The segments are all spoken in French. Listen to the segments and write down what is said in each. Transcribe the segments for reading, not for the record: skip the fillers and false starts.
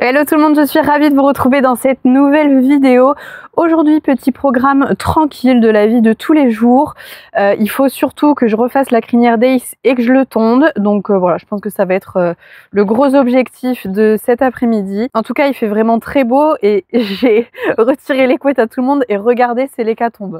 Hello tout le monde, je suis ravie de vous retrouver dans cette nouvelle vidéo. Aujourd'hui, petit programme tranquille de la vie de tous les jours. Il faut surtout que je refasse la crinière d'Ace et que je le tonde. Donc voilà, je pense que ça va être le gros objectif de cet après-midi. En tout cas, il fait vraiment très beau et j'ai retiré les couettes à tout le monde et regardez, c'est l'hécatombe.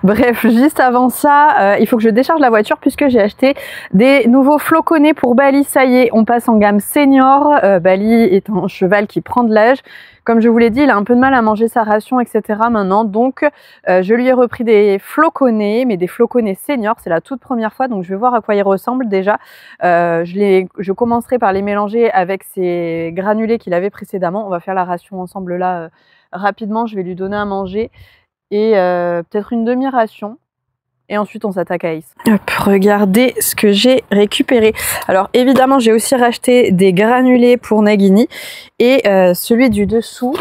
Bref, juste avant ça, il faut que je décharge la voiture puisque j'ai acheté des nouveaux floconnés pour Bali. Ça y est, on passe en gamme senior. Bali est un cheval qui prend de l'âge. Comme je vous l'ai dit, il a un peu de mal à manger sa ration, etc. maintenant. Donc, je lui ai repris des floconnés, mais des floconnés seniors. C'est la toute première fois, donc je vais voir à quoi ils ressemblent déjà. Je commencerai par les mélanger avec ces granulés qu'il avait précédemment. On va faire la ration ensemble là rapidement. Je vais lui donner à manger. Et peut-être une demi-ration. Et ensuite, on s'attaque à Ace. Hop, regardez ce que j'ai récupéré. Alors, évidemment, j'ai aussi racheté des granulés pour Nagini. Et celui du dessous,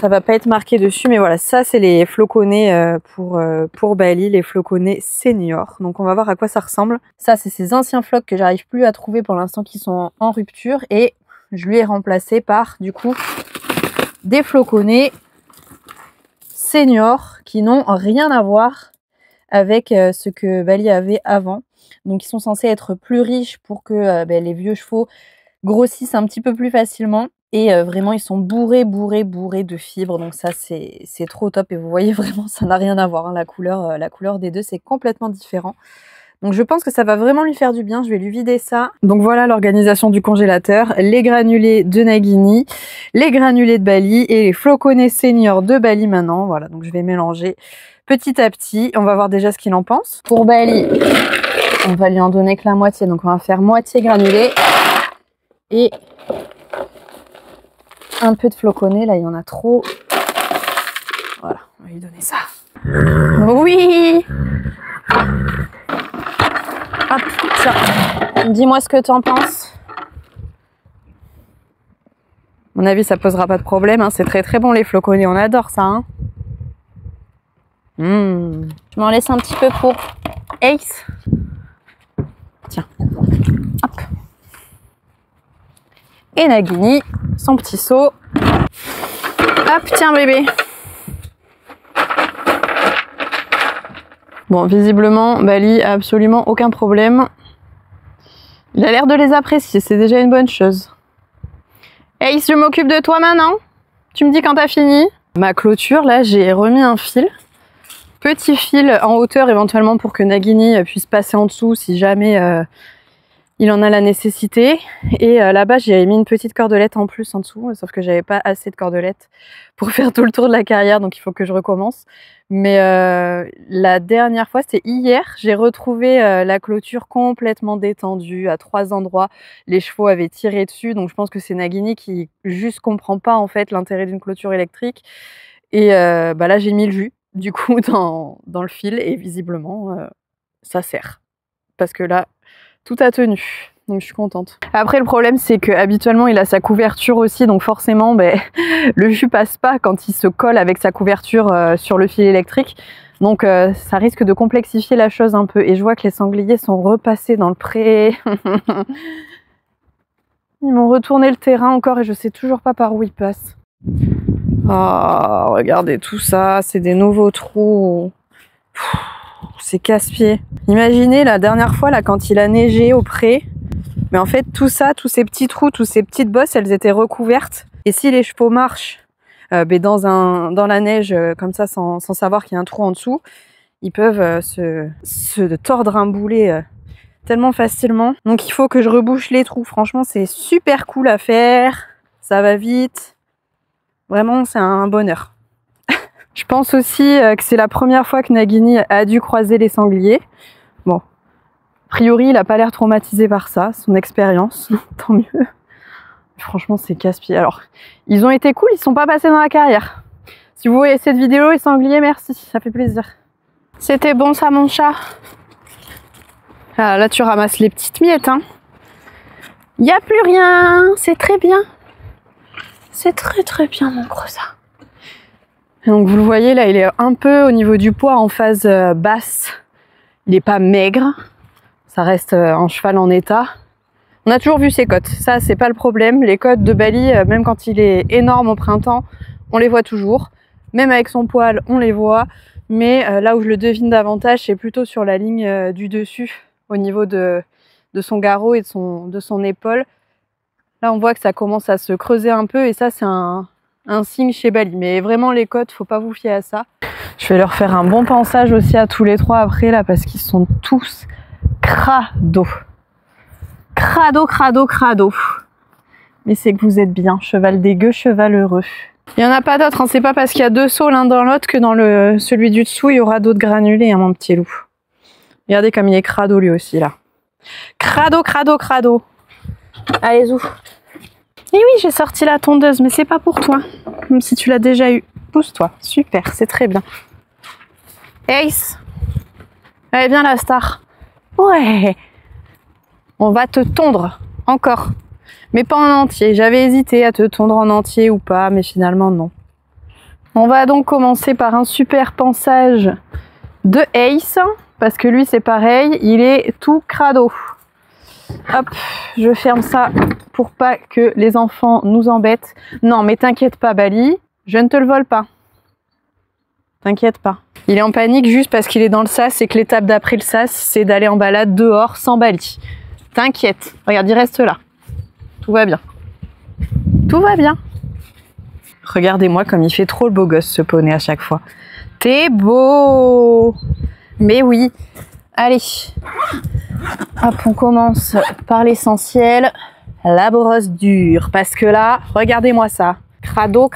ça va pas être marqué dessus, mais voilà, ça, c'est les floconnés pour Bali, les floconnés seniors. Donc, on va voir à quoi ça ressemble. Ça, c'est ces anciens flocs que j'arrive plus à trouver pour l'instant qui sont en rupture. Et je lui ai remplacé par, du coup, des floconnés seniors qui n'ont rien à voir avec ce que Bali avait avant. Donc ils sont censés être plus riches pour que les vieux chevaux grossissent un petit peu plus facilement. Et vraiment ils sont bourrés de fibres. Donc ça c'est trop top. Et vous voyez vraiment ça n'a rien à voir. Hein. La couleur des deux c'est complètement différent. Donc je pense que ça va vraiment lui faire du bien, je vais lui vider ça. Donc voilà l'organisation du congélateur, les granulés de Nagini, les granulés de Bali et les floconnés seniors de Bali maintenant. Voilà, donc je vais mélanger petit à petit. On va voir déjà ce qu'il en pense. Pour Bali, on va lui en donner que la moitié, donc on va faire moitié granulé et un peu de floconnés, là il y en a trop. Voilà, on va lui donner ça. Oui! Hop, tiens, dis-moi ce que tu en penses. À mon avis, ça posera pas de problème. Hein. C'est très très bon les floconnés, on adore ça. Hein. Je m'en laisse un petit peu pour Ace. Tiens, hop. Et Nagini, son petit seau. Hop, tiens bébé. Bon, visiblement, Bali a absolument aucun problème. Il a l'air de les apprécier, c'est déjà une bonne chose. Ace, je m'occupe de toi maintenant. Tu me dis quand t'as fini. Ma clôture, là, j'ai remis un fil. Petit fil en hauteur, éventuellement, pour que Nagini puisse passer en dessous si jamais il en a la nécessité. Et là-bas, j'ai mis une petite cordelette en plus en dessous, sauf que j'avais pas assez de cordelette pour faire tout le tour de la carrière, donc il faut que je recommence. Mais la dernière fois, c'était hier, j'ai retrouvé la clôture complètement détendue à 3 endroits. Les chevaux avaient tiré dessus, donc je pense que c'est Nagini qui juste comprend pas en fait l'intérêt d'une clôture électrique. Et là, j'ai mis le jus du coup dans le fil et visiblement ça sert. Parce que là, tout a tenu. Donc je suis contente. Après le problème c'est que habituellement il a sa couverture aussi, donc forcément le jus passe pas quand il se colle avec sa couverture sur le fil électrique. Donc ça risque de complexifier la chose un peu. Et je vois que les sangliers sont repassés dans le pré. Ils m'ont retourné le terrain encore et je sais toujours pas par où ils passent. Oh, regardez tout ça, c'est des nouveaux trous. C'est casse-pied. Imaginez la dernière fois là quand il a neigé au pré. Mais en fait, tout ça, tous ces petits trous, toutes ces petites bosses, elles étaient recouvertes. Et si les chevaux marchent dans la neige, comme ça, sans savoir qu'il y a un trou en dessous, ils peuvent se tordre un boulet tellement facilement. Donc il faut que je rebouche les trous. Franchement, c'est super cool à faire. Ça va vite. Vraiment, c'est un bonheur. Je pense aussi que c'est la première fois que Nagini a dû croiser les sangliers. Bon, a priori, il a pas l'air traumatisé par ça, son expérience, tant mieux. Franchement, c'est casse-pied. Alors, ils ont été cool, ils sont pas passés dans la carrière. Si vous voyez cette vidéo, les sangliers, merci, ça fait plaisir. C'était bon ça, mon chat? Ah, là, tu ramasses les petites miettes, hein. Il n'y a plus rien, c'est très bien. C'est très bien, mon gros ça. Donc, vous le voyez, là, il est un peu au niveau du poids en phase basse. Il n'est pas maigre. Ça reste un cheval en état. On a toujours vu ses côtes, ça c'est pas le problème. Les côtes de Bali, même quand il est énorme au printemps, on les voit toujours. Même avec son poil, on les voit. Mais là où je le devine davantage, c'est plutôt sur la ligne du dessus, au niveau de son garrot et de son épaule. Là on voit que ça commence à se creuser un peu et ça c'est un signe chez Bali. Mais vraiment les côtes, faut pas vous fier à ça. Je vais leur faire un bon pansage aussi à tous les trois après là parce qu'ils sont tous crado. Crado. Mais c'est que vous êtes bien. Cheval dégueu, cheval heureux. Il n'y en a pas d'autres. Hein. C'est pas parce qu'il y a deux seaux l'un dans l'autre que dans celui du dessous, il y aura d'autres granulés, hein, mon petit loup. Regardez comme il est crado lui aussi, là. Crado. Allez, zou. Et oui, j'ai sorti la tondeuse, mais c'est pas pour toi. Même si tu l'as déjà eu. Pousse-toi. Super, c'est très bien. Ace. Allez, viens la star. Ouais. On va te tondre, encore. Mais pas en entier. J'avais hésité à te tondre en entier ou pas, mais finalement non. On va donc commencer par un super pansage de Ace, parce que lui c'est pareil, il est tout crado. Hop, je ferme ça pour pas que les enfants nous embêtent. Non, mais t'inquiète pas Bali, je ne te le vole pas. T'inquiète pas. Il est en panique juste parce qu'il est dans le sas et que l'étape d'après le sas, c'est d'aller en balade dehors sans Bali. T'inquiète, regarde, il reste là. Tout va bien. Tout va bien. Regardez-moi comme il fait trop le beau gosse ce poney à chaque fois. T'es beau. Mais oui. Allez. Hop, on commence par l'essentiel. La brosse dure. Parce que là, regardez-moi ça. Crado.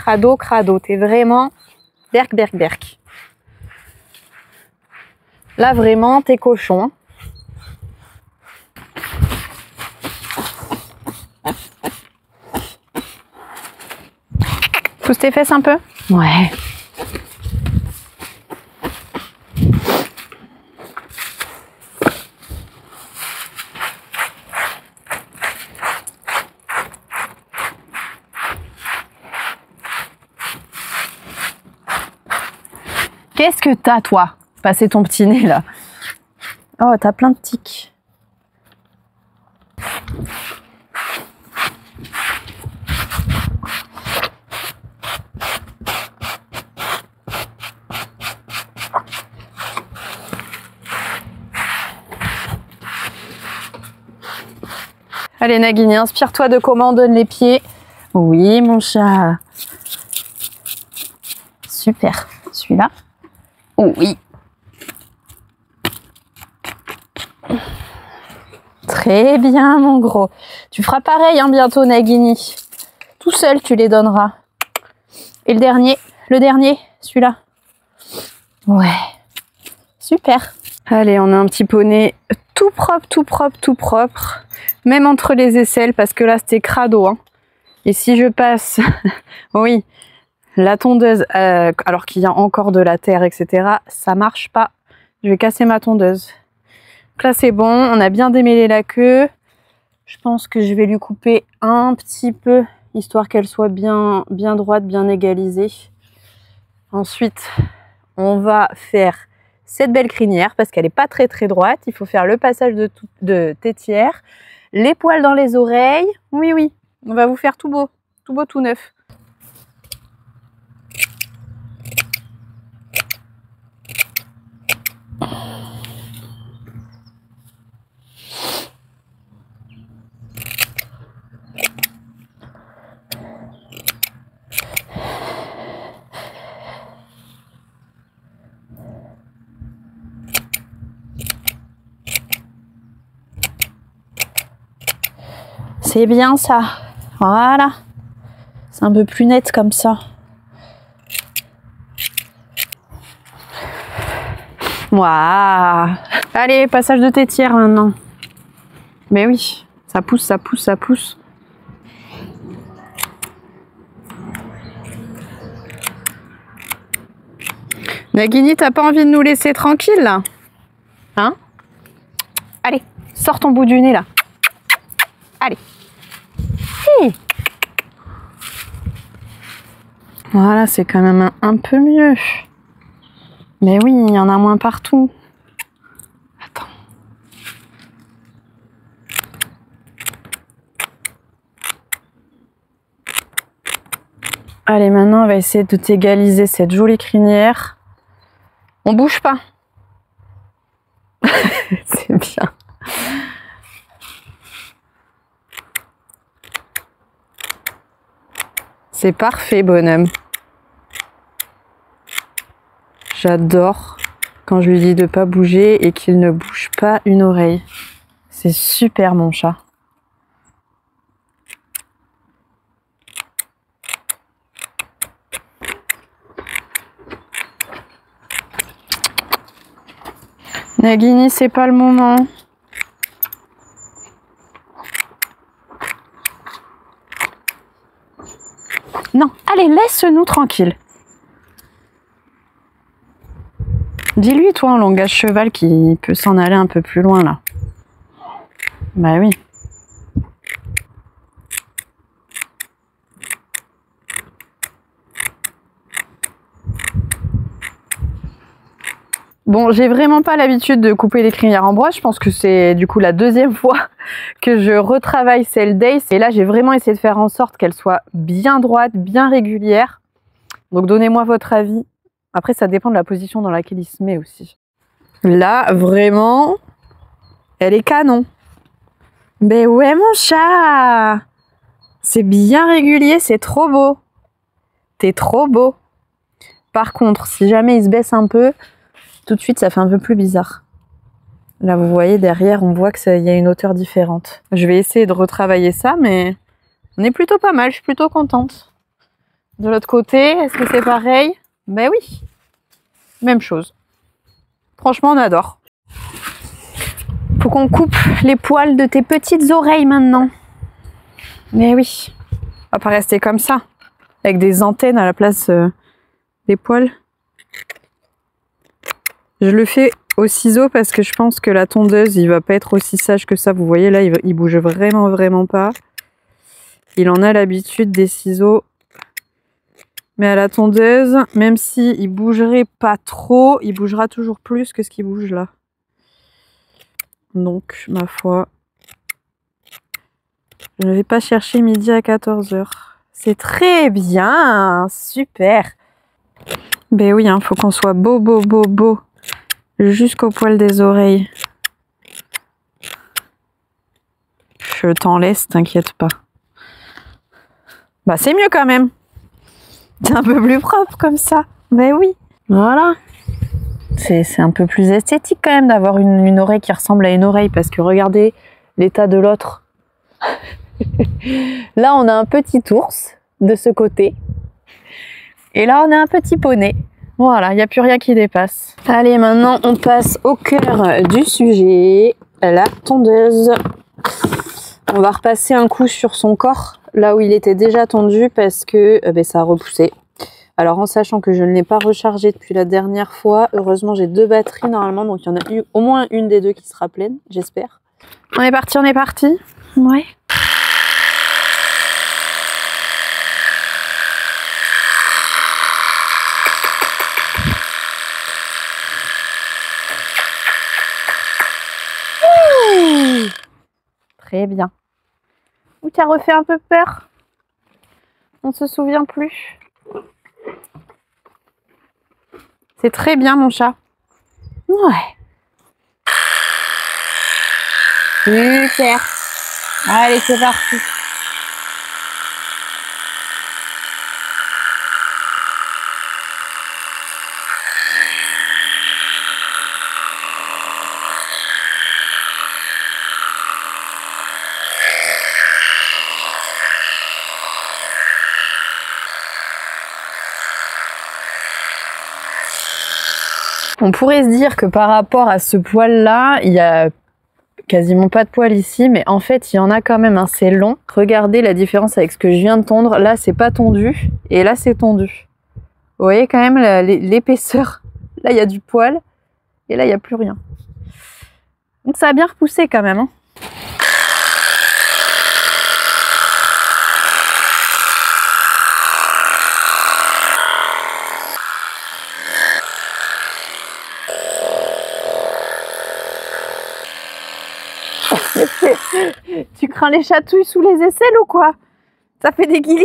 T'es vraiment berk. Là, vraiment, t'es cochon. Pousse tes fesses un peu. Ouais. Qu'est-ce que t'as, toi? Passer ton petit nez, là. Oh, t'as plein de tiques. Allez Nagini, inspire-toi de comment on donne les pieds. Oui mon chat. Super. Celui-là. Oui. Très bien mon gros. Tu feras pareil hein, bientôt Nagini. Tout seul tu les donneras. Et le dernier, celui-là. Ouais. Super. Allez, on a un petit poney tout propre. Même entre les aisselles, parce que là, c'était crado. Hein. Et si je passe, oui, la tondeuse, alors qu'il y a encore de la terre, etc., ça marche pas. Je vais casser ma tondeuse. Donc là, c'est bon. On a bien démêlé la queue. Je pense que je vais lui couper un petit peu, histoire qu'elle soit bien droite, bien égalisée. Ensuite, on va faire cette belle crinière parce qu'elle n'est pas très droite. Il faut faire le passage de tétière, les poils dans les oreilles. Oui, on va vous faire tout beau, tout neuf. C'est bien ça. Voilà. C'est un peu plus net comme ça. Waouh. Allez, passage de tétière maintenant. Mais oui, ça pousse, ça pousse, ça pousse. Nagini, t'as pas envie de nous laisser tranquille là? Hein? Allez, sors ton bout du nez là. Allez. Si. Voilà, c'est quand même un peu mieux. Mais oui, il y en a moins partout. Attends. Allez, maintenant, on va essayer de t'égaliser cette jolie crinière. On bouge pas. C'est bien. C'est parfait, bonhomme. J'adore quand je lui dis de pas bouger et qu'il ne bouge pas une oreille. C'est super, mon chat. Nagini, c'est pas le moment. Non, allez, laisse-nous tranquille. Dis-lui, toi, en langage cheval, qu'il peut s'en aller un peu plus loin, là. Bah oui. Bon, j'ai vraiment pas l'habitude de couper les crinières en broche. Je pense que c'est du coup la deuxième fois que je retravaille celle d'Ace. Et là, j'ai vraiment essayé de faire en sorte qu'elle soit bien droite, bien régulière. Donc, donnez-moi votre avis. Après, ça dépend de la position dans laquelle il se met aussi. Là, vraiment, elle est canon. Ben ouais, mon chat! C'est bien régulier, c'est trop beau. T'es trop beau. Par contre, si jamais il se baisse un peu, tout de suite, ça fait un peu plus bizarre. Là, vous voyez, derrière, on voit qu'il y a une hauteur différente. Je vais essayer de retravailler ça, mais on est plutôt pas mal. Je suis plutôt contente. De l'autre côté, est-ce que c'est pareil? Ben oui. Même chose. Franchement, on adore. Faut qu'on coupe les poils de tes petites oreilles maintenant. Mais oui. On va pas rester comme ça. Avec des antennes à la place des poils. Je le fais au ciseau parce que je pense que la tondeuse, il va pas être aussi sage que ça. Vous voyez là, il bouge vraiment pas. Il en a l'habitude des ciseaux. Mais à la tondeuse, même si il bougerait pas trop, il bougera toujours plus que ce qui bouge là. Donc, ma foi, je ne vais pas chercher midi à 14 h. C'est très bien, super. Ben oui, faut qu'on soit beau. Jusqu'au poil des oreilles. Je t'en laisse, t'inquiète pas. Bah c'est mieux quand même. C'est un peu plus propre comme ça. Ben oui. Voilà. C'est un peu plus esthétique quand même d'avoir une oreille qui ressemble à une oreille. Parce que regardez l'état de l'autre. Là on a un petit ours de ce côté. Et là on a un petit poney. Voilà, il n'y a plus rien qui dépasse. Allez, maintenant on passe au cœur du sujet, la tondeuse. On va repasser un coup sur son corps, là où il était déjà tondu parce que ça a repoussé. Alors en sachant que je ne l'ai pas rechargé depuis la dernière fois, heureusement j'ai 2 batteries normalement, donc il y en a eu au moins une des 2 qui sera pleine, j'espère. On est parti. Ouais. Très bien. Ou t'as refait un peu peur? On se souvient plus. C'est très bien, mon chat. Ouais. Super. Allez, c'est parti. On pourrait se dire que par rapport à ce poil-là, il y a quasiment pas de poil ici, mais en fait, il y en a quand même, hein, c'est long. Regardez la différence avec ce que je viens de tondre. Là, c'est pas tondu, et là, c'est tondu. Vous voyez quand même l'épaisseur. Là, il y a du poil, et là, il n'y a plus rien. Donc, ça a bien repoussé quand même, hein. Tu crains les chatouilles sous les aisselles ou quoi? Ça fait des guilis.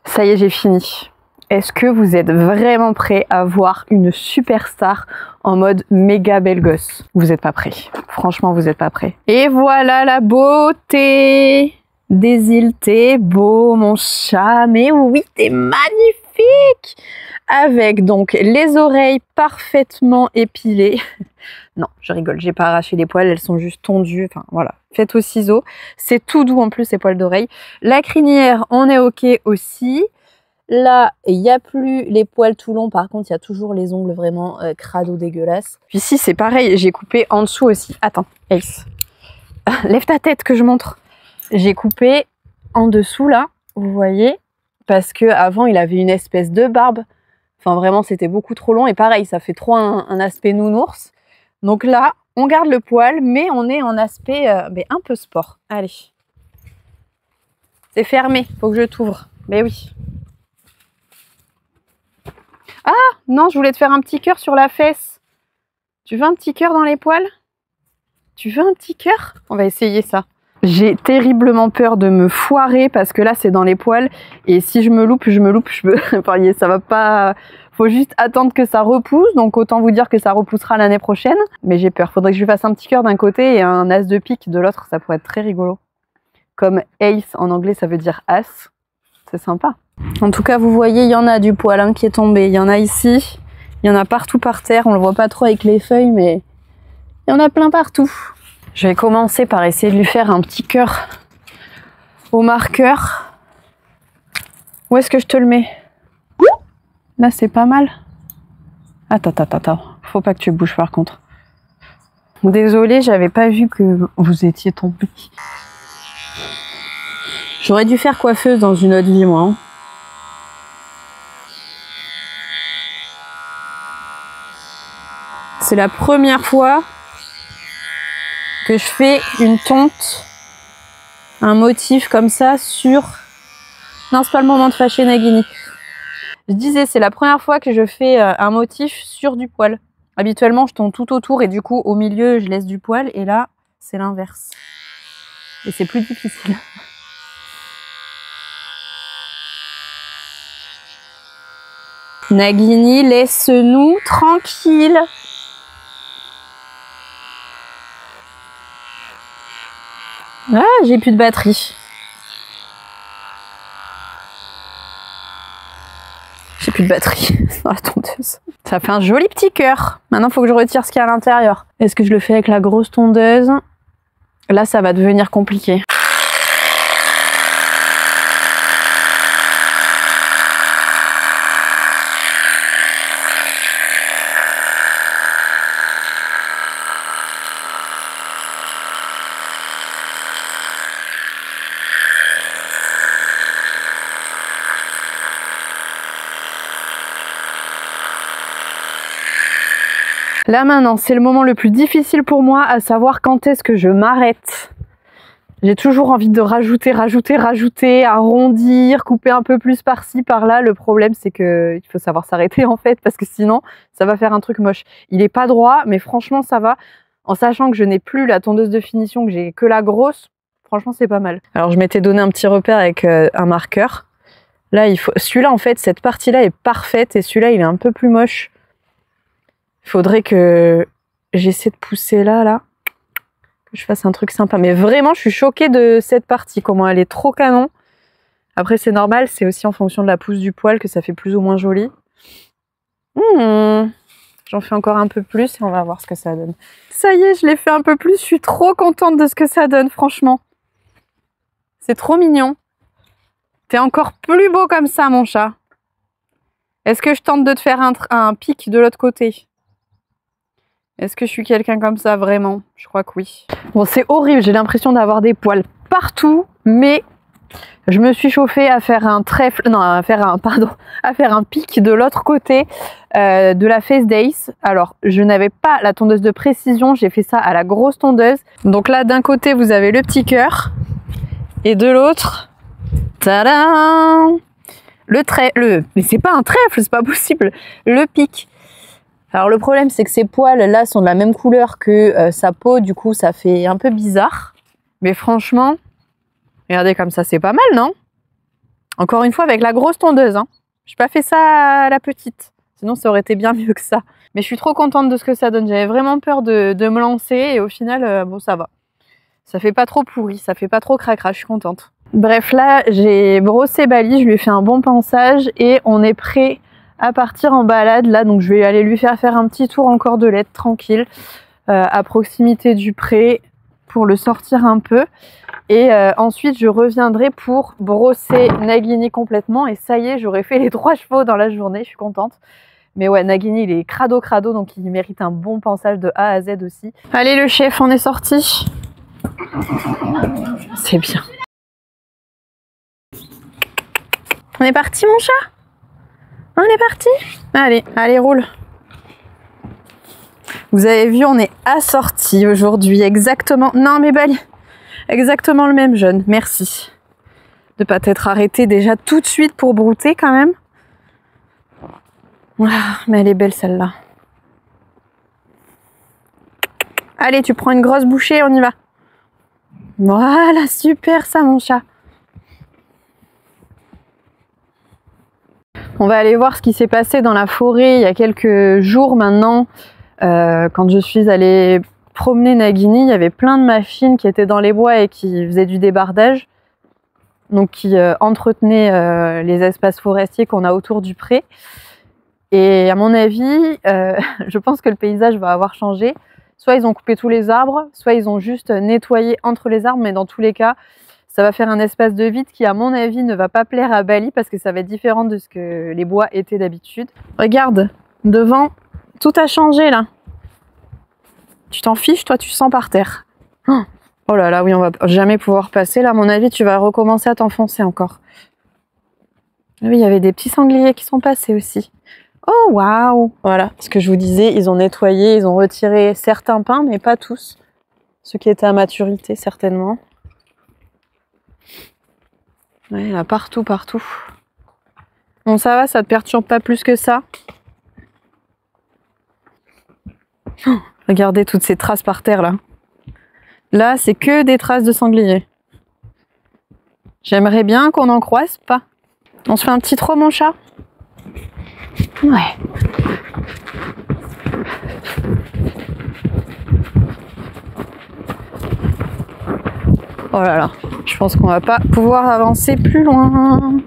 Ça y est, j'ai fini. Est-ce que vous êtes vraiment prêts à voir une superstar en mode méga belle gosse? Vous n'êtes pas prêts. Franchement, vous n'êtes pas prêts. Et voilà la beauté des îles. T'es beau, mon chat. Mais oui, t'es magnifique. Avec donc les oreilles parfaitement épilées. Non, je rigole, j'ai pas arraché les poils, elles sont juste tondues. Enfin voilà, faites au ciseau. C'est tout doux en plus, ces poils d'oreille. La crinière, on est ok aussi. Là, il n'y a plus les poils tout longs. Par contre, il y a toujours les ongles vraiment crado dégueulasses. Puis ici, c'est pareil, j'ai coupé en dessous aussi. Attends, Ace. Lève ta tête que je montre. J'ai coupé en dessous là, vous voyez, parce que avant il avait une espèce de barbe. Enfin vraiment, c'était beaucoup trop long et pareil, ça fait trop un aspect nounours. Donc là, on garde le poil, mais on est en aspect un peu sport. Allez. C'est fermé, faut que je t'ouvre. Mais oui. Ah non, je voulais te faire un petit cœur sur la fesse. Tu veux un petit cœur dans les poils? Tu veux un petit cœur? On va essayer ça. J'ai terriblement peur de me foirer parce que là c'est dans les poils et si je me loupe, enfin, ça va pas. Faut juste attendre que ça repousse, donc autant vous dire que ça repoussera l'année prochaine. Mais j'ai peur. Faudrait que je lui fasse un petit cœur d'un côté et un as de pique de l'autre, ça pourrait être très rigolo. Comme ace en anglais, ça veut dire as. C'est sympa. En tout cas, vous voyez, il y en a du poil hein, qui est tombé. Il y en a ici, il y en a partout par terre. On le voit pas trop avec les feuilles, mais il y en a plein partout. Je vais commencer par essayer de lui faire un petit cœur au marqueur. Où est-ce que je te le mets? Là, c'est pas mal. Attends. Faut pas que tu bouges par contre. Désolée, j'avais pas vu que vous étiez tombé. J'aurais dû faire coiffeuse dans une autre vie, moi. Hein. C'est la première fois que je fais une tonte, un motif comme ça sur... Non, c'est pas le moment de fâcher Nagini. Je disais, c'est la première fois que je fais un motif sur du poil. Habituellement, je tonde tout autour et du coup, au milieu, je laisse du poil. Et là, c'est l'inverse. Et c'est plus difficile. Nagini, laisse-nous tranquille. Ah, j'ai plus de batterie. J'ai plus de batterie dans la tondeuse. Ça fait un joli petit cœur. Maintenant, il faut que je retire ce qu'il y a à l'intérieur. Est-ce que je le fais avec la grosse tondeuse? Là, ça va devenir compliqué. Là maintenant, c'est le moment le plus difficile pour moi, à savoir quand est-ce que je m'arrête. J'ai toujours envie de rajouter, arrondir, couper un peu plus par-ci, par-là. Le problème, c'est que il faut savoir s'arrêter en fait, parce que sinon, ça va faire un truc moche. Il est pas droit, mais franchement, ça va. En sachant que je n'ai plus la tondeuse de finition, que j'ai que la grosse, franchement, c'est pas mal. Alors, je m'étais donné un petit repère avec un marqueur. Là, il faut. Celui-là, en fait, cette partie-là est parfaite, et celui-là, il est un peu plus moche. Il faudrait que j'essaie de pousser là, que je fasse un truc sympa. Mais vraiment, je suis choquée de cette partie, comment elle est trop canon. Après, c'est normal, c'est aussi en fonction de la pousse du poil que ça fait plus ou moins joli. J'en fais encore un peu plus et on va voir ce que ça donne. Ça y est, je l'ai fait un peu plus. Je suis trop contente de ce que ça donne, franchement. C'est trop mignon. T'es encore plus beau comme ça, mon chat. Est-ce que je tente de te faire un pic de l'autre côté ? Est-ce que je suis quelqu'un comme ça vraiment? Je crois que oui. Bon, c'est horrible, j'ai l'impression d'avoir des poils partout, mais je me suis chauffée à faire un trèfle, non, à faire un pic de l'autre côté de la Face Days. Alors, je n'avais pas la tondeuse de précision, j'ai fait ça à la grosse tondeuse. Donc là, d'un côté, vous avez le petit cœur, et de l'autre, tadam, mais c'est pas un trèfle, c'est pas possible, le pic. Alors le problème, c'est que ces poils là sont de la même couleur que sa peau, du coup ça fait un peu bizarre. Mais franchement, regardez comme ça, c'est pas mal, non? Encore une fois avec la grosse tondeuse, hein. J'ai pas fait ça à la petite, sinon ça aurait été bien mieux que ça. Mais je suis trop contente de ce que ça donne. J'avais vraiment peur de me lancer et au final, bon ça va. Ça fait pas trop pourri, ça fait pas trop cracra, je suis contente. Bref, là j'ai brossé Bali, je lui ai fait un bon pansage et on est prêt à partir en balade là, donc je vais aller lui faire un petit tour en cordelette tranquille à proximité du pré pour le sortir un peu et ensuite je reviendrai pour brosser Nagini complètement et ça y est, j'aurai fait les 3 chevaux dans la journée, je suis contente. Mais ouais, Nagini il est crado donc il mérite un bon pansage de A à Z aussi. Allez le chef, on est sorti. C'est bien. On est parti mon chat? On est parti? Allez, allez, roule. Vous avez vu, on est assortis aujourd'hui, exactement. Non, mais Bali, exactement le même jeune. Merci de pas t'être arrêté déjà tout de suite pour brouter quand même. Ah, mais elle est belle celle-là. Allez, tu prends une grosse bouchée, on y va. Voilà, super ça, mon chat. On va aller voir ce qui s'est passé dans la forêt il y a quelques jours maintenant. Quand je suis allée promener Nagini, il y avait plein de machines qui étaient dans les bois et qui faisaient du débardage. Donc qui entretenaient les espaces forestiers qu'on a autour du pré. Et à mon avis, je pense que le paysage va avoir changé. Soit ils ont coupé tous les arbres, soit ils ont juste nettoyé entre les arbres, mais dans tous les cas, ça va faire un espace de vide qui, à mon avis, ne va pas plaire à Bali parce que ça va être différent de ce que les bois étaient d'habitude. Regarde, devant, tout a changé là. Tu t'en fiches, toi, tu sens par terre. Oh là là, oui, on va jamais pouvoir passer. Là, à mon avis, tu vas recommencer à t'enfoncer encore. Oui, il y avait des petits sangliers qui sont passés aussi. Oh, waouh! Voilà, ce que je vous disais, ils ont nettoyé, ils ont retiré certains pins, mais pas tous. Ceux qui étaient à maturité, certainement. Ouais, là, partout, partout. Bon, ça va, ça te perturbe pas plus que ça? Oh, regardez toutes ces traces par terre, là. Là, c'est que des traces de sangliers. J'aimerais bien qu'on n'en croise pas. On se fait un petit trot, mon chat? Ouais. Oh là là, je pense qu'on va pas pouvoir avancer plus loin.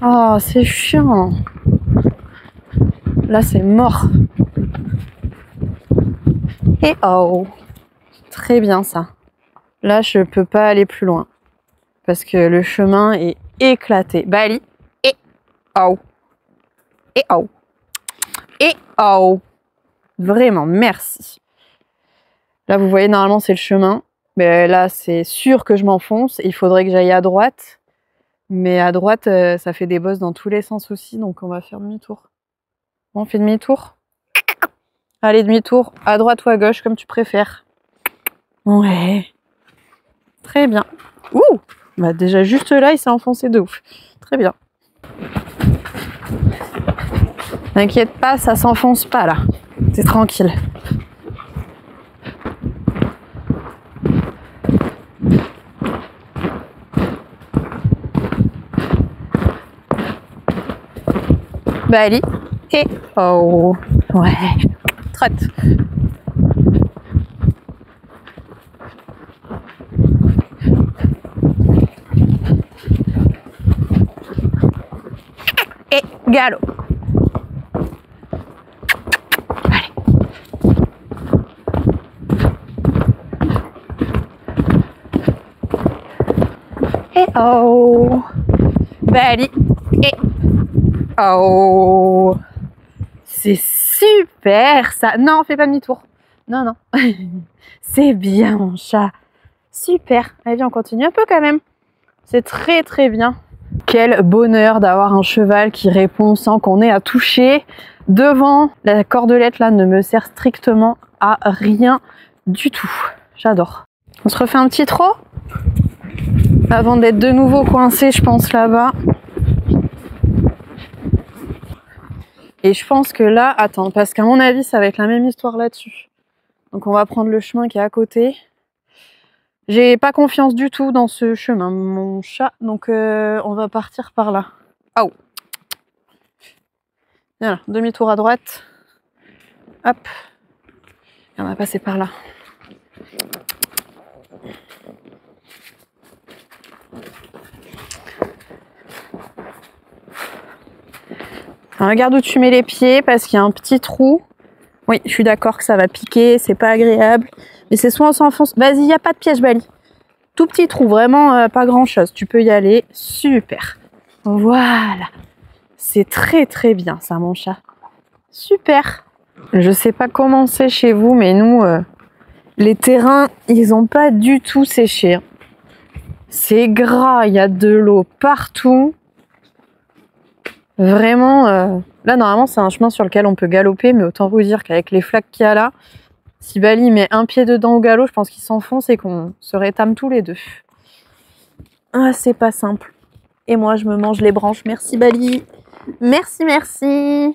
Oh, c'est chiant. Là, c'est mort. Et oh, très bien ça. Là, je peux pas aller plus loin parce que le chemin est éclaté. Bali. Et oh. Et oh. Et oh. Vraiment, merci. Là, vous voyez, normalement, c'est le chemin. Mais là, c'est sûr que je m'enfonce. Il faudrait que j'aille à droite. Mais à droite, ça fait des bosses dans tous les sens aussi. Donc, on va faire demi-tour. On fait demi-tour? Allez, demi-tour. À droite ou à gauche, comme tu préfères. Ouais. Très bien. Ouh! Bah, déjà, juste là, il s'est enfoncé de ouf. Très bien. T'inquiète pas, ça s'enfonce pas, là. C'est tranquille. Bali. Et oh. Ouais. Trotte. Et galop. Allez. Et oh. Bali. Et oh. C'est Super ça. Non, fais pas demi-tour. Non, non. C'est bien mon chat. Super. Allez, viens, on continue un peu quand même. C'est très très bien. Quel bonheur d'avoir un cheval qui répond sans qu'on ait à toucher. Devant, la cordelette là ne me sert strictement à rien du tout. J'adore. On se refait un petit trot avant d'être de nouveau coincé, je pense, là-bas. Et je pense que là, attends, parce qu'à mon avis, ça va être la même histoire là-dessus. Donc on va prendre le chemin qui est à côté. J'ai pas confiance du tout dans ce chemin, mon chat. Donc on va partir par là. Ah, voilà, demi-tour à droite. Hop. Et on va passer par là. Alors, regarde où tu mets les pieds parce qu'il y a un petit trou. Oui, je suis d'accord que ça va piquer, c'est pas agréable. Mais c'est soit on s'enfonce. Vas-y, il n'y a pas de piège, Bali. Tout petit trou, vraiment pas grand chose. Tu peux y aller. Super. Voilà. C'est très très bien ça, mon chat. Super. Je sais pas comment c'est chez vous, mais nous, les terrains, ils ont pas du tout séché. C'est gras, il y a de l'eau partout. Vraiment, là normalement c'est un chemin sur lequel on peut galoper, mais autant vous dire qu'avec les flaques qu'il y a là, si Bali met un pied dedans au galop, je pense qu'il s'enfonce et qu'on se rétame tous les deux. Ah, c'est pas simple. Et moi je me mange les branches. Merci Bali. Merci, merci.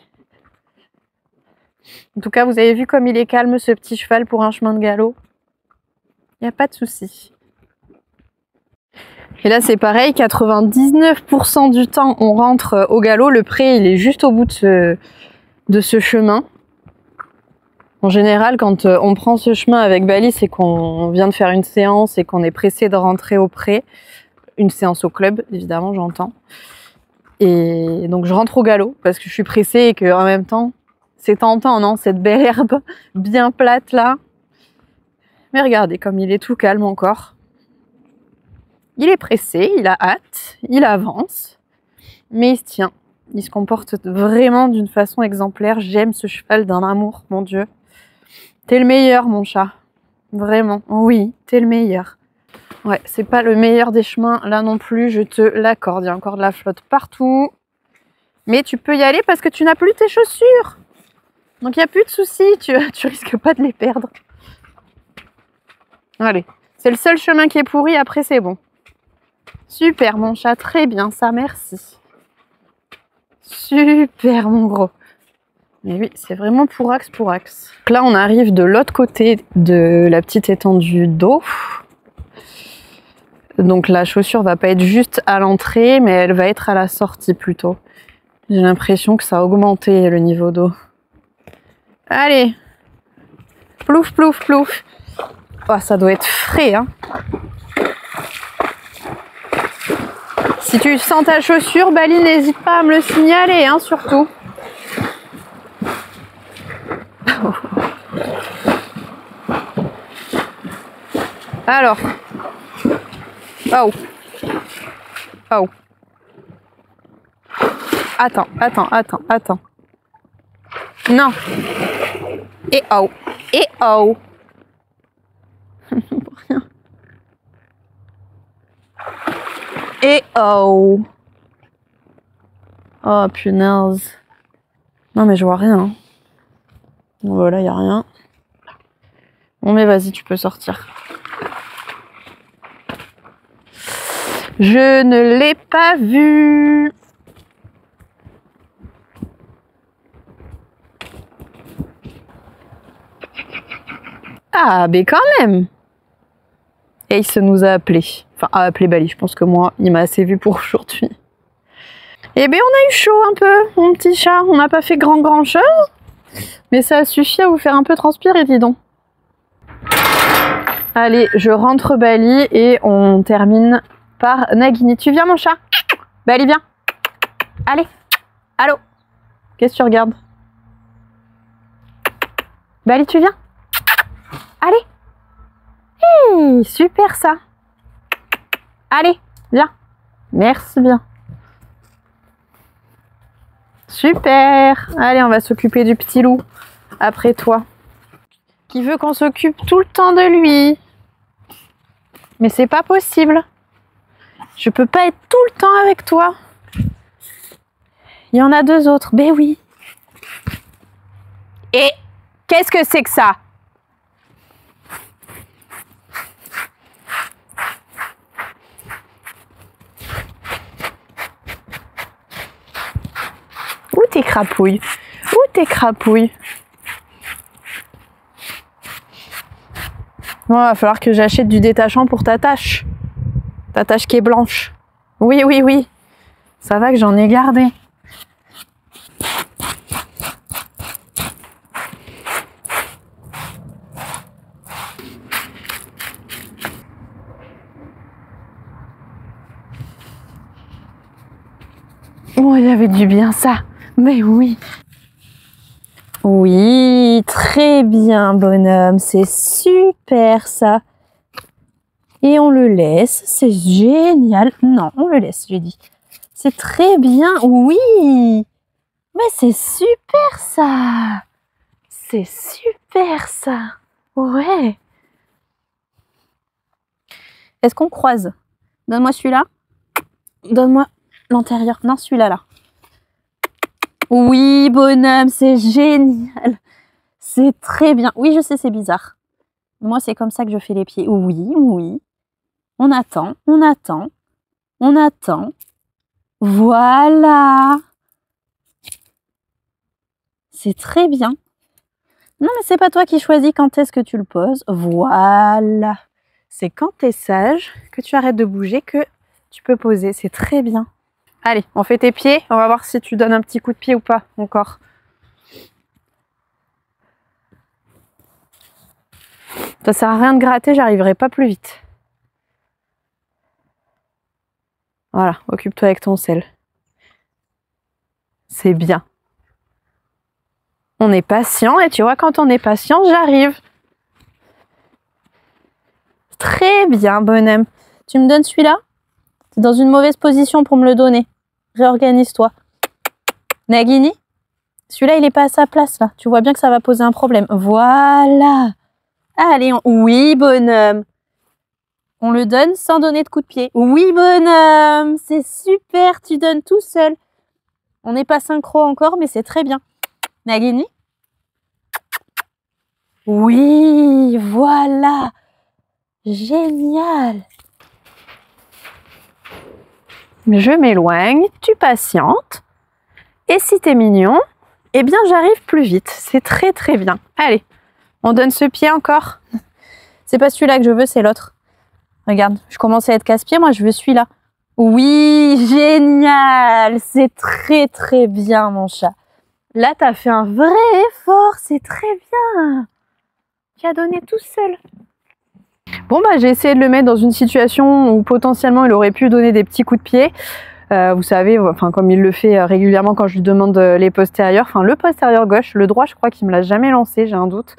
En tout cas, vous avez vu comme il est calme ce petit cheval pour un chemin de galop. Il n'y a pas de souci. Et là, c'est pareil, 99% du temps, on rentre au galop. Le pré, il est juste au bout de ce chemin. En général, quand on prend ce chemin avec Bali, c'est qu'on vient de faire une séance et qu'on est pressé de rentrer au pré. Une séance au club, évidemment, j'entends. Et donc, je rentre au galop parce que je suis pressée et qu'en même temps, c'est tentant, non? Cette belle herbe bien plate, là. Mais regardez comme il est tout calme encore. Il est pressé, il a hâte, il avance, mais il se tient. Il se comporte vraiment d'une façon exemplaire. J'aime ce cheval d'un amour, mon Dieu. T'es le meilleur, mon chat. Vraiment, oui, t'es le meilleur. Ouais, c'est pas le meilleur des chemins, là non plus, je te l'accorde. Il y a encore de la flotte partout. Mais tu peux y aller parce que tu n'as plus tes chaussures. Donc il n'y a plus de soucis, tu risques pas de les perdre. Allez, c'est le seul chemin qui est pourri, après c'est bon. Super mon chat, très bien ça, merci. Super mon gros. Mais oui, c'est vraiment pour axe. Donc là on arrive de l'autre côté de la petite étendue d'eau. Donc la chaussure va pas être juste à l'entrée, mais elle va être à la sortie plutôt. J'ai l'impression que ça a augmenté le niveau d'eau. Allez. Plouf, plouf, plouf. Oh, ça doit être frais, hein. Si tu sens ta chaussure, Bali, n'hésite pas à me le signaler, hein, surtout. Alors. Oh. Oh. Attends. Non. Et oh. Et oh. Pour rien. Et oh. Oh punaise. Non mais je vois rien. Bon voilà, il n'y a rien. Bon mais vas-y, tu peux sortir. Je ne l'ai pas vu. Ah, mais quand même. Ace nous a appelé. Enfin, a appelé Bali. Je pense que moi, il m'a assez vu pour aujourd'hui. Eh bien, on a eu chaud un peu, mon petit chat. On n'a pas fait grand chose. Mais ça a suffi à vous faire un peu transpirer, dis donc. Allez, je rentre Bali et on termine par Nagini. Tu viens, mon chat? Bali, viens. Allez. Allô. Qu'est-ce que tu regardes? Bali, tu viens? Allez. Hey, super ça. Allez, viens. Merci bien. Super. Allez, on va s'occuper du petit loup. Après toi. Qui veut qu'on s'occupe tout le temps de lui. Mais c'est pas possible. Je peux pas être tout le temps avec toi. Il y en a 2 autres. Ben oui. Et qu'est-ce que c'est que ça? Où tes crapouilles? Où tes crapouilles? Bon, va falloir que j'achète du détachant pour ta tache. Ta tache qui est blanche. Oui, oui, oui. Ça va que j'en ai gardé. Oh, il y avait du bien ça. Mais oui. Oui, très bien, bonhomme. C'est super ça. Et on le laisse. C'est génial. Non, on le laisse, j'ai dit. C'est très bien. Oui. Mais c'est super ça. C'est super ça. Ouais. Est-ce qu'on croise? Donne-moi celui-là. Donne-moi l'antérieur. Non, celui-là, là. Oui, bonhomme, c'est génial. C'est très bien. Oui, je sais, c'est bizarre. Moi, c'est comme ça que je fais les pieds. Oui, oui. On attend, on attend, on attend. Voilà. C'est très bien. Non, mais c'est pas toi qui choisis quand est-ce que tu le poses. Voilà. C'est quand tu es sage, que tu arrêtes de bouger, que tu peux poser. C'est très bien. Allez, on fait tes pieds. On va voir si tu donnes un petit coup de pied ou pas encore. Ça sert à rien de gratter, j'arriverai pas plus vite. Voilà, occupe-toi avec ton sel. C'est bien. On est patient et tu vois, quand on est patient, j'arrive. Très bien, bonhomme. Tu me donnes celui-là? T'es dans une mauvaise position pour me le donner. Réorganise-toi. Nagini, celui-là, il n'est pas à sa place, là. Tu vois bien que ça va poser un problème. Voilà. Allez, oui, bonhomme. On le donne sans donner de coup de pied. Oui, bonhomme. C'est super, tu donnes tout seul. On n'est pas synchro encore, mais c'est très bien. Nagini? Oui, voilà. Génial. Je m'éloigne, tu patientes. Et si t'es mignon, eh bien j'arrive plus vite. C'est très très bien. Allez, on donne ce pied encore. C'est pas celui-là que je veux, c'est l'autre. Regarde, je commence à être casse-pied, moi je veux celui-là. Oui, génial. C'est très très bien mon chat. Là, t'as fait un vrai effort, c'est très bien. Tu as donné tout seul. Bon, bah j'ai essayé de le mettre dans une situation où potentiellement il aurait pu donner des petits coups de pied. Vous savez, enfin comme il le fait régulièrement quand je lui demande les postérieurs. Enfin, le postérieur gauche, le droit, je crois qu'il me l'a jamais lancé, j'ai un doute.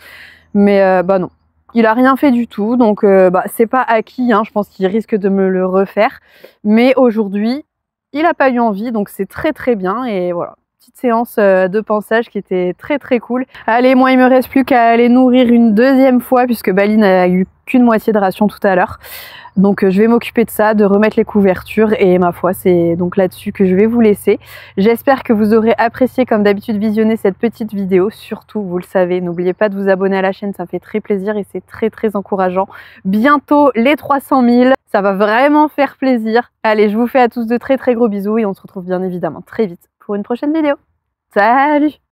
Mais bah non, il a rien fait du tout. Donc bah c'est pas acquis, hein, je pense qu'il risque de me le refaire. Mais aujourd'hui, il n'a pas eu envie, donc c'est très très bien. Et voilà. Petite séance de pansage qui était très très cool. Allez, moi il me reste plus qu'à aller nourrir une deuxième fois puisque Bali n'a eu qu'une moitié de ration tout à l'heure. Donc je vais m'occuper de ça, de remettre les couvertures et ma foi c'est donc là-dessus que je vais vous laisser. J'espère que vous aurez apprécié comme d'habitude visionner cette petite vidéo. Surtout, vous le savez, n'oubliez pas de vous abonner à la chaîne, ça me fait très plaisir et c'est très très encourageant. Bientôt les 300 000, ça va vraiment faire plaisir. Allez, je vous fais à tous de très très gros bisous et on se retrouve bien évidemment très vite pour une prochaine vidéo. Salut!